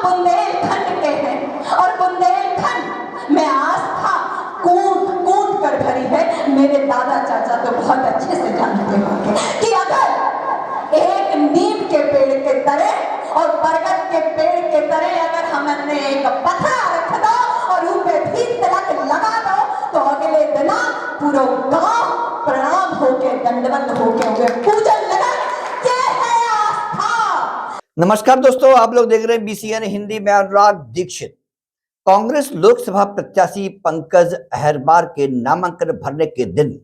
बुंदेलखंड के हैं और बुंदेलखंड में आस्था कूद कूद कर भरी है। मेरे दादा चाचा तो बहुत अच्छे से जानते होंगे कि अगर एक नीम के पेड़ के तरे और बरगद के पेड़ के तरे अगर हमने एक पत्थर रख दो और ऊपर भी तिलक लगा दो तो अगले दिन पूरा गांव प्रणाम होके दंडवत होके पूजन लगा। ये है आस्था। नमस्कार दोस्तों, आप लोग देख रहे हैं BCN हिंदी में अनुराग दीक्षित। कांग्रेस लोकसभा प्रत्याशी पंकज अहरबार के नामांकन भरने के दिन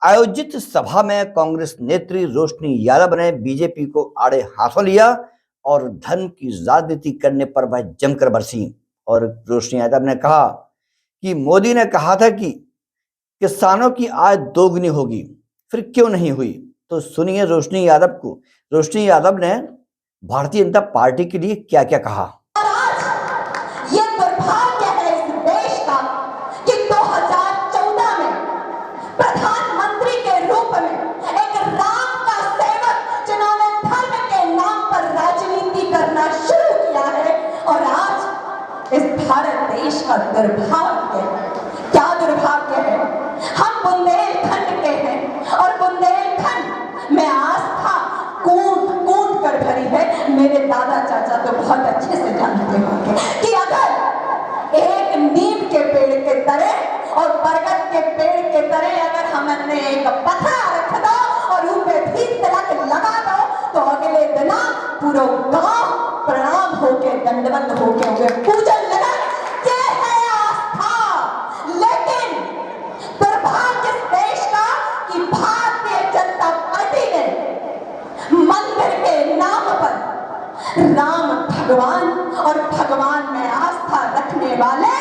आयोजित सभा में कांग्रेस नेत्री रोशनी यादव ने बीजेपी को आड़े हाथों लिया और धर्म की राजनीति करने पर वह जमकर बरसी। और रोशनी यादव ने कहा कि मोदी ने कहा था कि किसानों की आय दोगुनी होगी, फिर क्यों नहीं हुई। तो सुनिए रोशनी यादव ने भारतीय जनता पार्टी के लिए क्या क्या कहा। ये दुर्भाग्य है इस देश का कि 2014 में प्रधानमंत्री के रूप में एक राम का सेवक जिन्होंने धर्म के नाम पर राजनीति करना शुरू किया है और आज इस भारत देश का दुर्भाग्य, क्या दुर्भाग्य है। हम बुंदेलखंड के हैं और बुंदेलखंड में आस्था कूद कूद कर भरी है। मेरे दादा चाचा तो बहुत अच्छे से जानते होंगे कि अगर एक नीम के पेड़ के तरे और बरगद के पेड़ के तरे अगर हमने एक पत्थर रख दो और ऊपर भी तिलक लगा दो तो अगले दिन पूरा गांव प्रणाम होके दंडवत होके पूजन लगा। ये है आस्था। लेकिन दुर्भाग्य इस देश का कि भारतीय जनता पार्टी ने मंदिर के नाम पर राम भगवान और भगवान में आस्था रखने वाले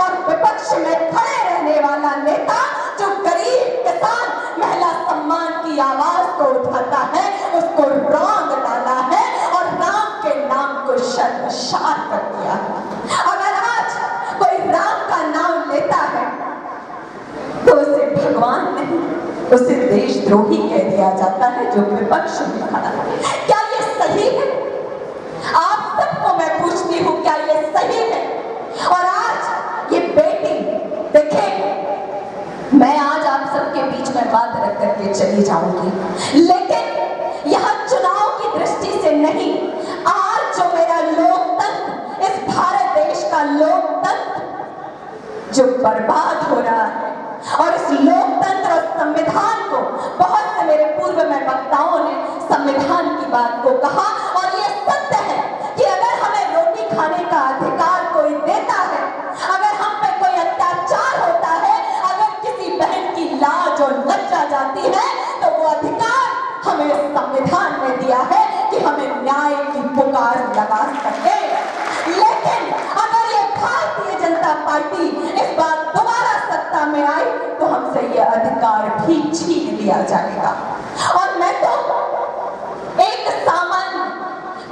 और विपक्ष में खड़े रहने वाला नेता जो गरीब किसान महिला सम्मान की आवाज को उठाता है उसको रंग डाला है और राम के नाम को शर्मसार कर दिया। अगर आज कोई राम का नाम लेता है तो उसे भगवान नहीं उसे देशद्रोही कह दिया जाता है जो विपक्ष में खड़ा है। क्या ये सही है? आप सबको मैं पूछती हूँ, क्या ये सही है? और आज ये बेटी देखिए, मैं आज आप सबके बीच में बात रख करके चली जाऊंगी, लेकिन यह चुनाव की दृष्टि से नहीं। आज जो मेरा लोकतंत्र, इस भारत देश का लोकतंत्र जो बर्बाद हो रहा है और इस लोकतंत्र और संविधान को, बहुत से मेरे पूर्व में वक्ताओं ने संविधान की बात को कहा और ये सत्य है कि अगर हमें रोटी खाने का अधिकार कोई देता है, अगर हम पे कोई अत्याचार होता है, अगर किसी बहन की लाज और लज्जा जाती है तो वो अधिकार हमें संविधान ने दिया है कि हमें न्याय की पुकार लगा सके। लेकिन अगर ये भारतीय जनता पार्टी इस बार दोबारा सत्ता में आई तो हमसे ये अधिकार भी छीन लिया जाएगा। और मैं तो एक सामान्य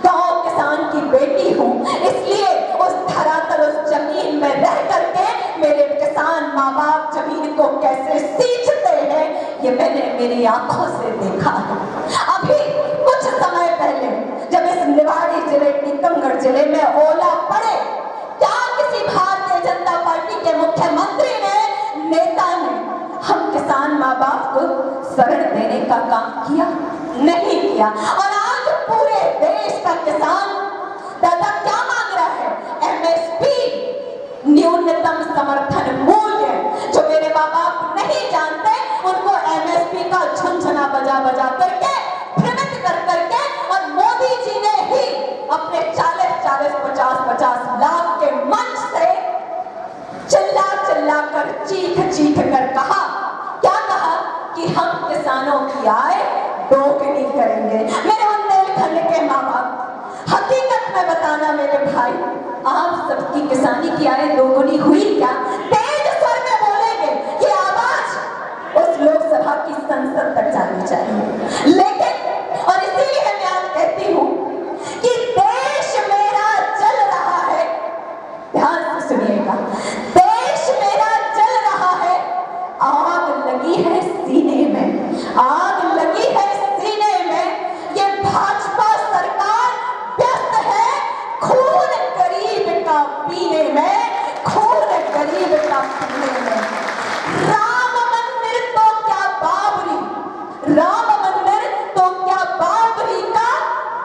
गांव किसान की बेटी हूँ, इसलिए उस धरातल, उस जमीन में रह करके मेरे किसान माँ बाप जमीन को कैसे सींचते हैं ये मैंने मेरी आंखों से देखा है। अभी कुछ समय पहले जब इस निवाड़ी जिले, टीकमगढ़ जिले में ओला पड़े, क्या किसी भारतीय जनता पार्टी के मुख्यमंत्री ने, नेता ने हम किसान माँ बाप को शरण देने का काम किया? नहीं किया। और आज पूरे देश का किसान दादा क्या मांग रहा है? MSP, न्यूनतम समर्थन मूल्य, जो मेरे माँ बाप नहीं जानते उनको MSP का झुनझुना बजा बजा करके, भ्रमित कर करके, और मोदी जी ने ही अपने 40-40, 50-50 लाख के मंच से चिल्ला चिल्ला कर, चीख चीख कर कहा, क्या कहा कि हम किसानों की आय दोगुनी करेंगे। मेरे बुंदेलखंड के माँ बाप, हकीकत में बताना मेरे भाई, आप सबकी किसानी की आय दोगुनी हुई क्या? तेज स्वर में बोलेंगे, ये आवाज उस लोकसभा की संसद तक जानी चाहिए। लेकिन और इसीलिए मैं आज कहती हूँ कि देश मेरा जल रहा है, ध्यान से सुनिएगा, देश मेरा जल रहा है, आग लगी है सीने में, आग लगी है सीने में। ये भाजपा सरकार व्यस्त है खून करी सुनने में। राम मंदिर तो क्या बाबरी, राम मंदिर तो क्या बाबरी का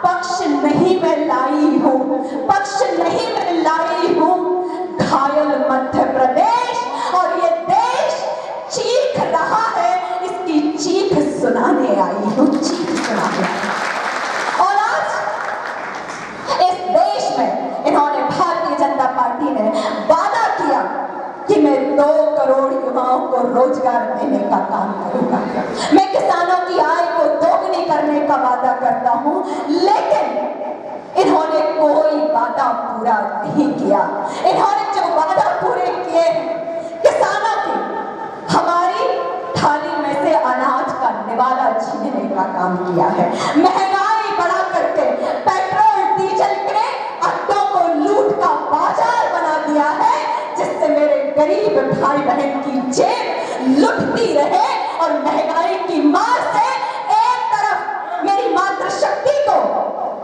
पक्ष नहीं मैं लाई हूं, पक्ष नहीं मैं लाई हूं। घायल मध्य प्रदेश और ये देश चीख रहा है, इसकी चीख सुनाने आई हूं, चीख सुनाने। और आज इस देश में इन्होंने, भारतीय जनता पार्टी ने वादा किया कि मैं 2 करोड़ युवाओं को रोजगार देने का काम करूंगा, मैं किसानों की आय को दोगुनी करने का वादा करता हूं। लेकिन इन्होंने कोई वादा पूरा नहीं किया। इन्होंने जो वादा पूरे किए हैं, किसानों की हमारी थाली में से अनाज का निवाला छीनने का काम किया है, महंगाई बढ़ा करके पेट्रोल डीजल के अड्डों को लूट का बाजार बना दिया है, जिससे मेरे गरीब भाई बहन की जेब लुटती रहे। और महंगाई की मार से एक तरफ मेरी मातृशक्ति को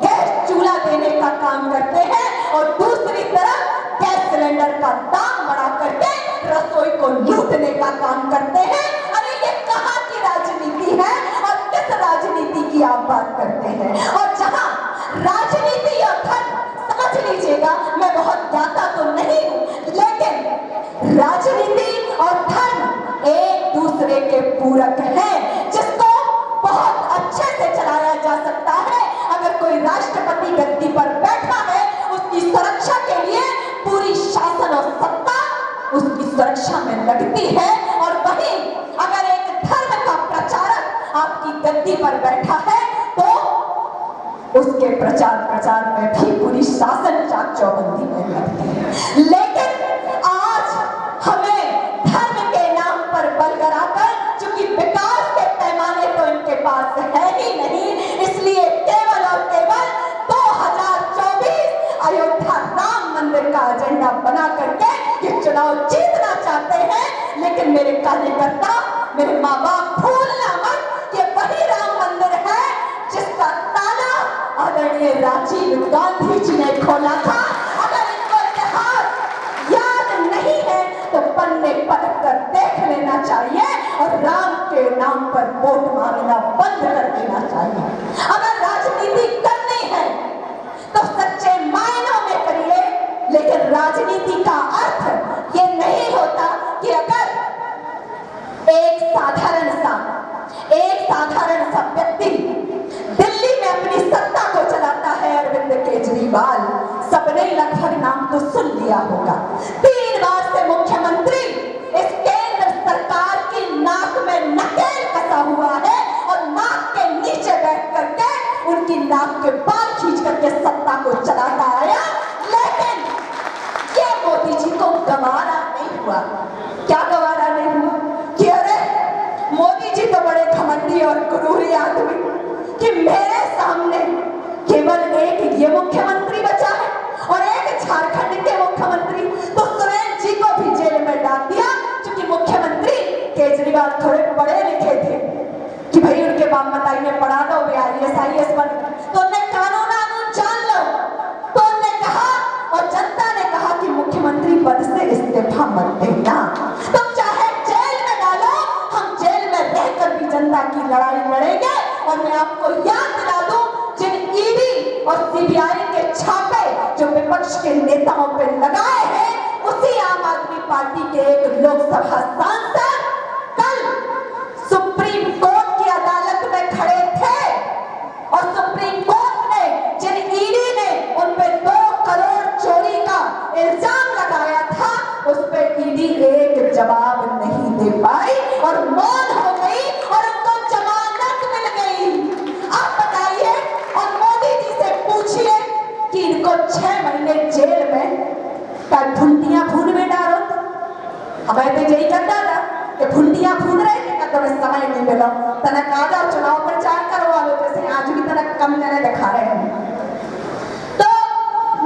गैस चूल्हा देने का काम करते हैं और दूसरी तरफ गैस सिलेंडर का दाम बढ़ा करके रसोई को लूटने का काम करते हैं। अरे ये कहां की राजनीति है और किस राजनीति की आप बात करते हैं? और जहां राजनीति और धर्म, समझ लीजिएगा, मैं बहुत ज्ञाता तो नहीं हूं, लेकिन राजनीति और धर्म एक दूसरे के पूरक हैं, जिसको बहुत अच्छे से चलाया जा सकता है। अगर कोई राष्ट्रपति गद्दी पर बैठा है, उसकी सुरक्षा के लिए पूरी शासन और सत्ता उसकी सुरक्षा में लगती है। और वहीं अगर एक धर्म का प्रचारक आपकी गद्दी पर बैठा है, तो उसके प्रचार में भी पूरी शासन चाक चौबंदी में लगती है। लेकिन आज हमें धर्म के नाम पर बल कराकर, चूंकि विकास के पैमाने तो इनके पास है ही नहीं, इसलिए केवल और केवल 2024 अयोध्या राम मंदिर का एजेंडा बना करके ये चुनाव जीतना चाहते हैं। लेकिन मेरे कार्यकर्ता, मेरे माँ बाप, भूलना मत कि वही राम मंदिर है जिसका ताला आदरणीय राजीव गांधी जी ने खोला था। अगर इनको इतिहास याद नहीं है तो पन्ने पलट कर देख लेना चाहिए और राम के नाम पर वोट मांगना बंद कर देना चाहिए। अगर राजनीति करनी है तो सच्चे मायनों में करिए, लेकिन राजनीति का अर्थ ये नहीं होता कि अगर एक साधारण सा व्यक्ति दिल्ली में अपनी सत्ता को चलाता है, अरविंद केजरीवाल, सबने लगभग नाम तो सुन लिया होगा, 3 बार से मुख्यमंत्री, इस केंद्र सरकार की नाक में नकेल कसा हुआ है और नाक के नीचे बैठ करके उनकी नाक के बाल खींच करके सत्ता को चलाता आया। लेकिन ये मोदी जी को गवारा नहीं हुआ। क्या गवारा नहीं हुआ? कि अरे मोदी जी तो बड़े घमंडी और गुरूरी आदमी कि मेरे सामने केवल एक ये मुख्यमंत्री बचा है और एक झारखंड के मुख्यमंत्री, तो सुरेन जी को भी जेल में डाल दिया। क्योंकि मुख्यमंत्री केजरीवाल थोड़े पढ़े लिखे थे कि भाई उनके बाप मताई ने पढ़ा दो, वे IAS बन, तो उन्हें कानून जान लो। तो उन्होंने कहा और जनता ने कहा कि मुख्यमंत्री पद से इस्तीफा मत देना, तुम चाहे जेल में डालो, हम जेल में रहकर भी जनता की लड़ाई लड़ेंगे। और मैं आपको याद दिला दूं, जिन ED और CBI के छापे जो विपक्ष के नेताओं पे लगाए हैं, उसी आम आदमी पार्टी के एक लोकसभा सांसद कल सुप्रीम कोर्ट की अदालत में खड़े थे और सुप्रीम कोर्ट ने जिन ED ने उन पे 2 करोड़ चोरी का इल्जाम लगाया था, उस पे ED एक जवाब नहीं दे पाई और मौन हो गई और उनको जमानत मिल गई। आप बताइए और मोदी जी से पूछिए कि इनको 6 महीने जेल में कल भुंडियां भून में डालो। हमें तो यही करता था कि भुंडियां भून रहे थे, तो समय नहीं मिला, तनक आ जाओ चुनाव प्रचार करवा लो, जैसे आज भी तनक कम जने दिखा रहे हैं। तो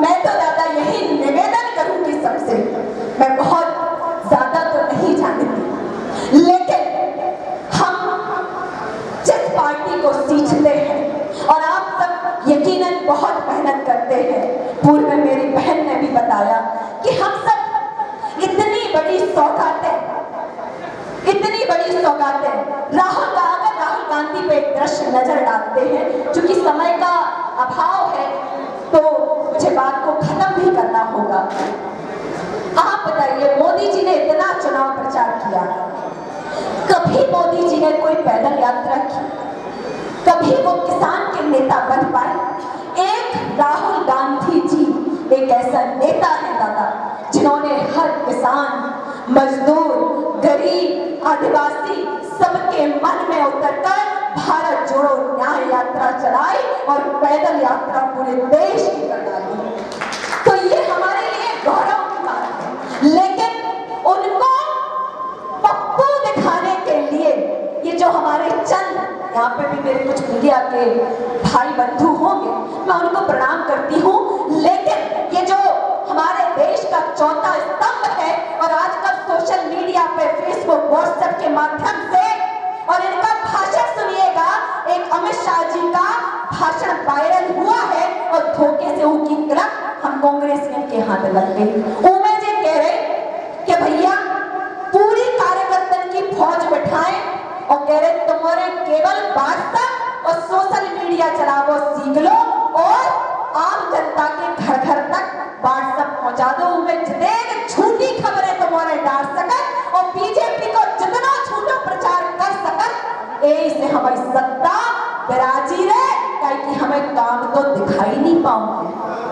मैं तो दादा यही निवेदन करूंगी सबसे, मैं बहुत ज्यादा तो नहीं जानती, लेकिन हम जिस पार्टी को सींचते हैं और आप सब यकीनन बहुत मेहनत करते हैं, पूर्व में मेरी बहन ने भी बताया कि हम सब इतनी बड़ी सौगातें, इतनी बड़ी सौगातें। राहुल गांधी पे एक दृश्य नजर डालते हैं, चूंकि समय का अभाव है तो मुझे बात को खत्म भी करना होगा। आप बताइए, मोदी जी ने इतना चुनाव प्रचार किया, कभी मोदी जी ने कोई पैदल यात्रा की? कभी वो किसान के नेता बन पाए? एक राहुल गांधी जी एक ऐसा नेता है दादा, जिन्होंने हर किसान, मजदूर, गरीब, आदिवासी सबके मन में उतरकर भारत जोड़ो न्याय यात्रा चलाई और पैदल यात्रा पूरे देश की कर डाली। तो ये हमारे लिए गौरव की बात है। लेकिन उनको पप्पू दिखाने के लिए ये जो हमारे चंद, यहाँ पे भी मेरे कुछ मीडिया के भाई बंधु होंगे, मैं उनको प्रणाम करती हूँ, लेकिन ये जो हमारे देश का चौथा स्तंभ है और आजकल सोशल मीडिया पे, फेसबुक, व्हाट्सएप के माध्यम से, और इनका भाषण सुनिएगा, एक अमित शाह जी का भाषण वायरल हुआ है और धोखे से उनकी क्लब हम कांग्रेस के हाथ लग गई। उमेश जी कह रहे कि भैया पूरी कार्यकर्ता की फौज बैठाएं और कह रहे तुम्हारे केवल व्हाट्सएप और सोशल मीडिया चलाओ सीख लो और आम जनता के घर घर तक व्हाट्सएप पहुंचा दो। उमेश जी झूठी